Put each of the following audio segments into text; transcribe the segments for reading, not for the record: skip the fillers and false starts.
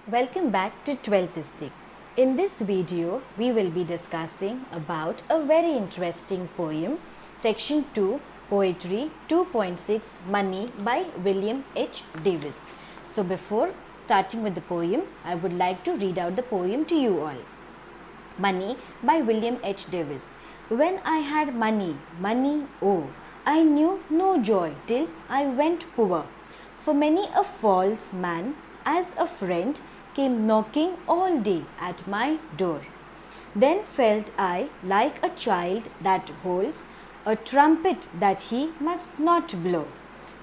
Welcome back to 12istic. In this video, we will be discussing about a very interesting poem, Section 2, Poetry 2.6 Money by William H. Davies. So before starting with the poem, I would like to read out the poem to you all. Money by William H. Davies. When I had money, money, oh, I knew no joy till I went poor. For many a false man, as a friend, came knocking all day at my door. Then felt I like a child that holds a trumpet that he must not blow.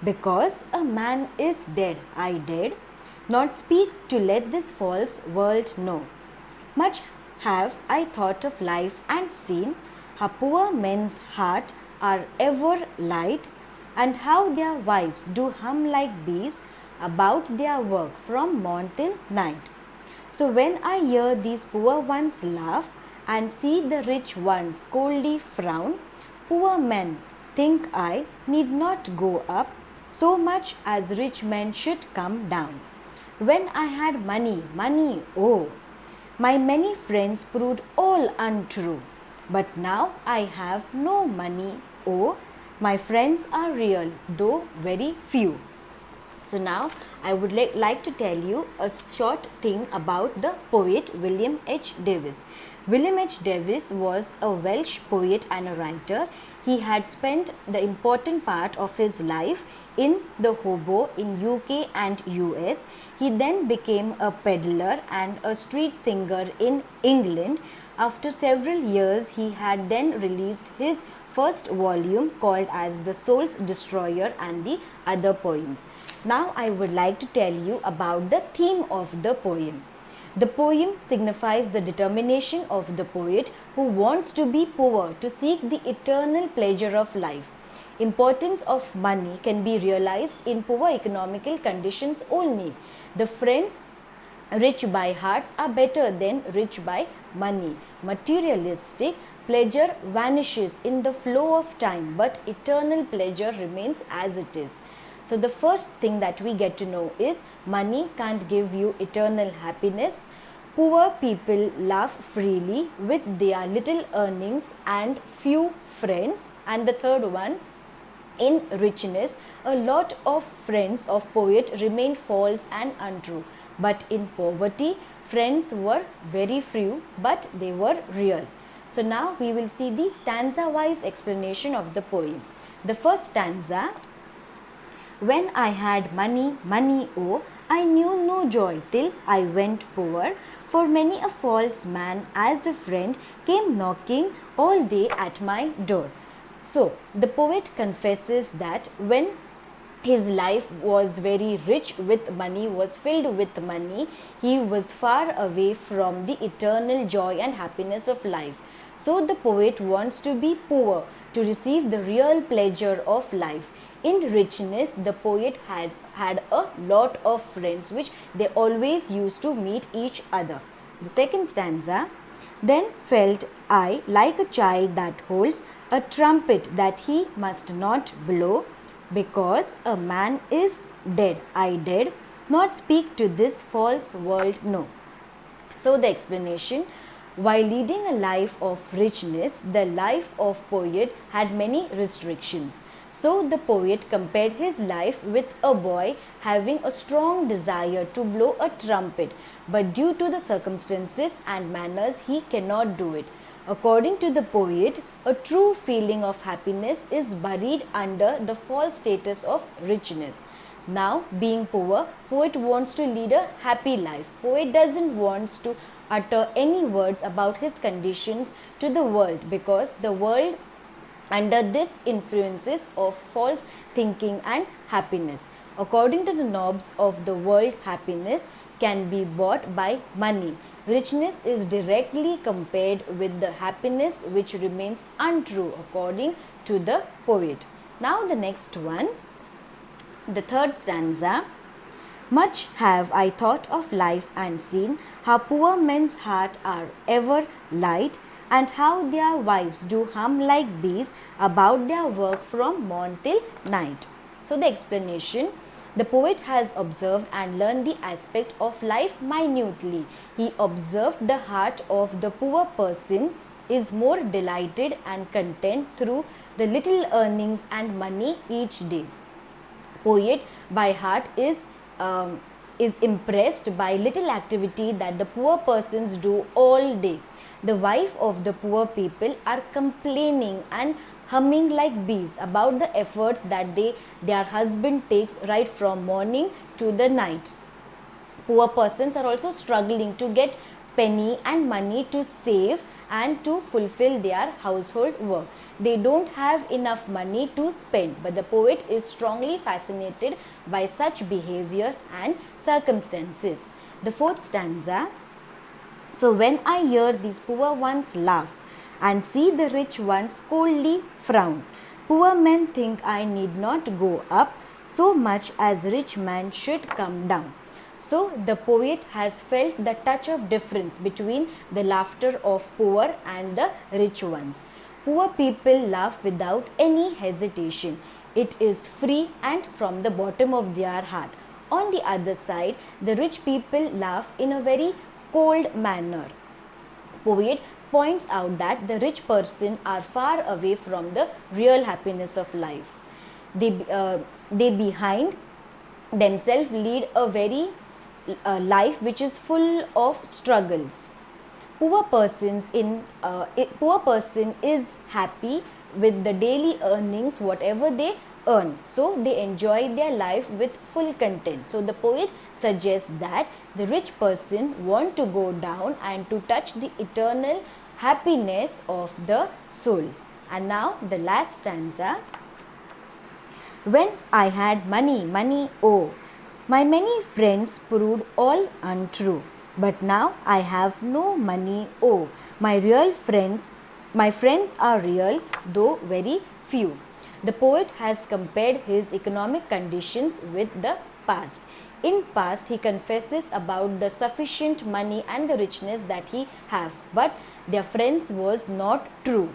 Because a man is dead, I dared not speak to let this false world know. Much have I thought of life and seen how poor men's hearts are ever light, and how their wives do hum like bees about their work from morn till night. So when I hear these poor ones laugh and see the rich ones coldly frown, poor men, think I, need not go up so much as rich men should come down. When I had money, money, oh, my many friends proved all untrue. But now I have no money, oh, my friends are real, though very few. So now I would like to tell you a short thing about the poet William H. Davies. William H. Davies was a Welsh poet and a writer. He had spent the important part of his life in the hobo in UK and US. He then became a peddler and a street singer in England. After several years, he had then released his first volume called as The Soul's Destroyer and the Other Poems. Now I would like to tell you about the theme of the poem. The poem signifies the determination of the poet who wants to be poor to seek the eternal pleasure of life. Importance of money can be realized in poor economical conditions only. The friends rich by hearts are better than rich by money. Materialistic pleasure vanishes in the flow of time, but eternal pleasure remains as it is. So the first thing that we get to know is money can't give you eternal happiness. Poor people laugh freely with their little earnings and few friends. And the third one, in richness, a lot of friends of poet remain false and untrue. But in poverty, friends were very few, but they were real. So now we will see the stanza-wise explanation of the poem. The first stanza. When I had money, money, oh, I knew no joy till I went poor. For many a false man as a friend came knocking all day at my door. So the poet confesses that when his life was very rich with money, was filled with money, he was far away from the eternal joy and happiness of life. So the poet wants to be poor to receive the real pleasure of life. In richness, the poet has had a lot of friends which they always used to meet each other. The second stanza. Then felt I like a child that holds a trumpet that he must not blow. Because a man is dead, I dared not speak to this false world, no. So the explanation. While leading a life of richness, the life of poet had many restrictions. So the poet compared his life with a boy having a strong desire to blow a trumpet, but due to the circumstances and manners he cannot do it. According to the poet, a true feeling of happiness is buried under the false status of richness. Now, being poor, poet wants to lead a happy life. Poet doesn't want to utter any words about his conditions to the world, because the world under this influences of false thinking and happiness. According to the knobs of the world, happiness can be bought by money. Richness is directly compared with the happiness which remains untrue according to the poet. Now the next one, the third stanza. Much have I thought of life and seen how poor men's hearts are ever light, and how their wives do hum like bees about their work from morn till night. So the explanation. The poet has observed and learned the aspect of life minutely. He observed the heart of the poor person is more delighted and content through the little earnings and money each day. Poet by heart is impressed by little activity that the poor persons do all day. The wife of the poor people are complaining and humming like bees about the efforts that their husband takes right from morning to the night. Poor persons are also struggling to get penny and money to save and to fulfill their household work. They don't have enough money to spend, but the poet is strongly fascinated by such behavior and circumstances. The fourth stanza. So when I hear these poor ones laugh and see the rich ones coldly frown, poor men think I need not go up so much as rich man should come down. So the poet has felt the touch of difference between the laughter of poor and the rich ones. Poor people laugh without any hesitation. It is free and from the bottom of their heart. On the other side, the rich people laugh in a very cold manner. Poet points out that the rich person are far away from the real happiness of life. They behind themselves lead a very life which is full of struggles. Poor person is happy with the daily earnings whatever they earn, so they enjoy their life with full content. So the poet suggests that the rich person want to go down and to touch the eternal happiness of the soul. And now the last stanza. When I had money, money, oh, my many friends proved all untrue. But now I have no money, oh, my friends are real, though very few. The poet has compared his economic conditions with the past. In past, he confesses about the sufficient money and the richness that he have, but their friends was not true.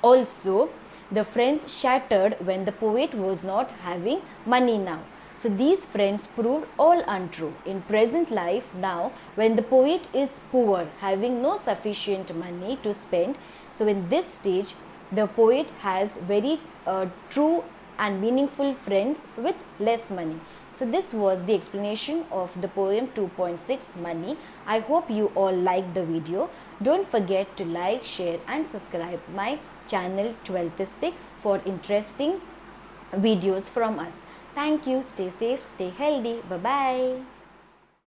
Also, the friends shattered when the poet was not having money now. So these friends proved all untrue. In present life now, when the poet is poor, having no sufficient money to spend, so in this stage, the poet has very true and meaningful friends with less money. So this was the explanation of the poem 2.6 Money. I hope you all liked the video. Don't forget to like, share and subscribe my channel 12istic for interesting videos from us. Thank you. Stay safe, stay healthy. Bye-bye.